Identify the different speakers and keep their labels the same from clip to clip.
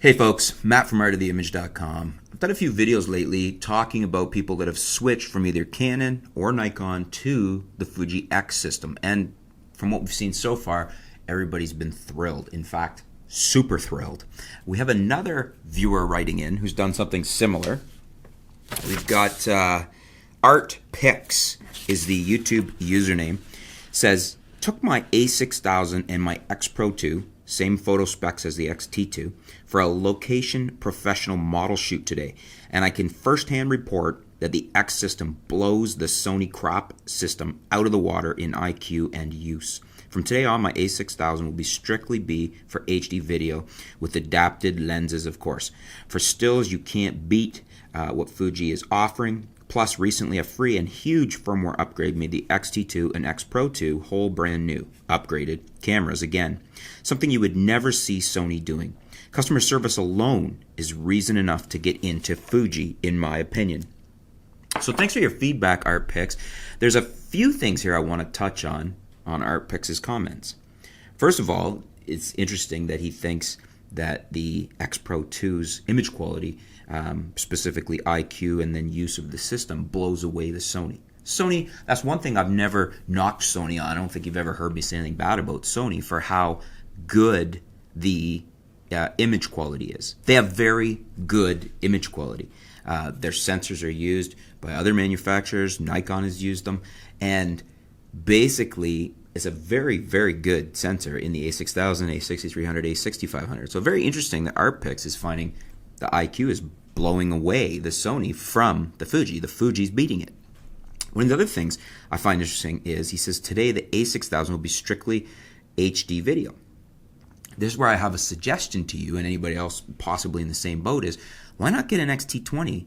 Speaker 1: Hey folks, Matt from artoftheimage.com. I've done a few videos lately talking about people that have switched from either Canon or Nikon to the Fuji X system. And from what we've seen so far, everybody's been thrilled. In fact, super thrilled. We have another viewer writing in who's done something similar. We've got Art Pix is the YouTube username. Says, took my A6000 and my X Pro 2, same photo specs as the XT2, for a location professional model shoot today, and I can firsthand report that the X system blows the Sony crop system out of the water in IQ and use. From today on, my A6000 will strictly be for HD video with adapted lenses, of course. For stills, you can't beat what Fuji is offering. Plus, recently a free and huge firmware upgrade made the XT2 and X Pro 2 whole brand new, upgraded cameras again. Something you would never see Sony doing. Customer service alone is reason enough to get into Fuji, in my opinion. So thanks for your feedback, ArtPix. There's a few things here I want to touch on ArtPix's comments. First of all, it's interesting that he thinks that the X Pro 2's image quality, specifically IQ and then use of the system, blows away the Sony. Sony, that's one thing I've never knocked Sony on. I don't think you've ever heard me say anything bad about Sony for how good the image quality is. They have very good image quality. Their sensors are used by other manufacturers. Nikon has used them, and basically it's a very, very good sensor in the A6000, A6300, A6500. So very interesting that ArtPix is finding the IQ is blowing away the Sony from the Fuji. The Fuji's beating it. One of the other things I find interesting is he says today the A6000 will be strictly HD video. This is where I have a suggestion to you and anybody else possibly in the same boat is, why not get an XT20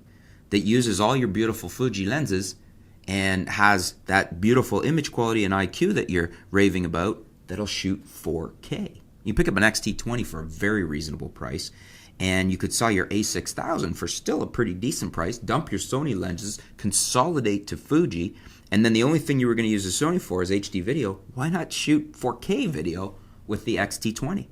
Speaker 1: that uses all your beautiful Fuji lenses and has that beautiful image quality and IQ that you're raving about that'll shoot 4K. You pick up an XT20 for a very reasonable price, and you could sell your A6000 for still a pretty decent price, dump your Sony lenses, consolidate to Fuji, and then the only thing you were going to use the Sony for is HD video. Why not shoot 4K video with the XT20?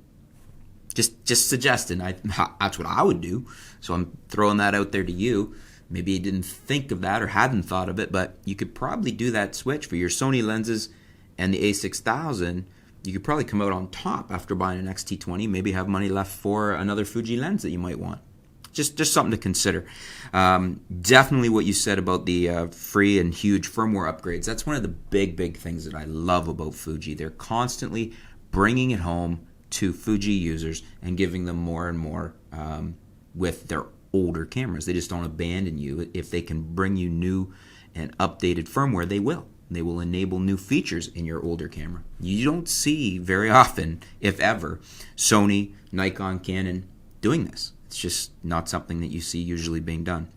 Speaker 1: Just suggesting. That's what I would do. So I'm throwing that out there to you. Maybe you didn't think of that or hadn't thought of it, but you could probably do that switch for your Sony lenses and the A6000. You could probably come out on top after buying an XT20. Maybe have money left for another Fuji lens that you might want. Just something to consider. Definitely what you said about the free and huge firmware upgrades. That's one of the big things that I love about Fuji. They're constantly bringing it home to Fuji users and giving them more and more with their older cameras. They just don't abandon you. If they can bring you new and updated firmware, they will. They will enable new features in your older camera. You don't see very often, if ever, Sony, Nikon, Canon doing this. It's just not something that you see usually being done.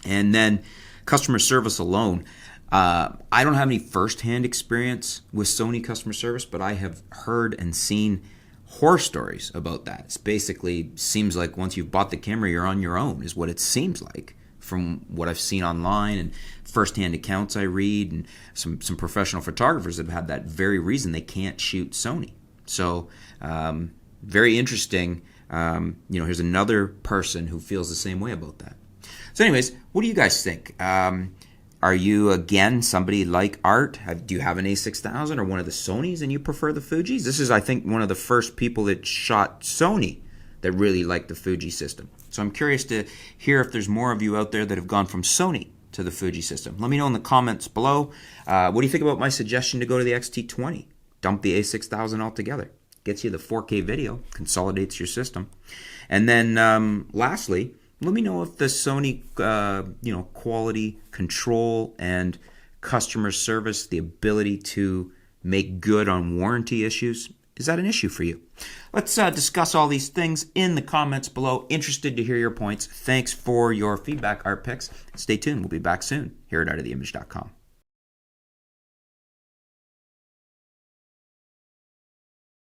Speaker 1: And then customer service alone. I don't have any first-hand experience with Sony customer service, but I have heard and seen horror stories about that. It's basically seems like once you've bought the camera, you're on your own, is what it seems like from what I've seen online and first-hand accounts I read, and some professional photographers have had that very reason they can't shoot Sony. So very interesting. Here's another person who feels the same way about that. So anyways, what do you guys think? Are you, again, somebody like Art? Do you have an A6000 or one of the Sonys and you prefer the Fujis? This is, I think, one of the first people that shot Sony that really liked the Fuji system. So I'm curious to hear if there's more of you out there that have gone from Sony to the Fuji system. Let me know in the comments below. What do you think about my suggestion to go to the XT20? Dump the A6000 altogether. Gets you the 4K video, consolidates your system. And then lastly, let me know if the Sony quality control and customer service, the ability to make good on warranty issues, is that an issue for you? Let's discuss all these things in the comments below. Interested to hear your points. Thanks for your feedback, ArtPix. Stay tuned. We'll be back soon here at artoftheimage.com.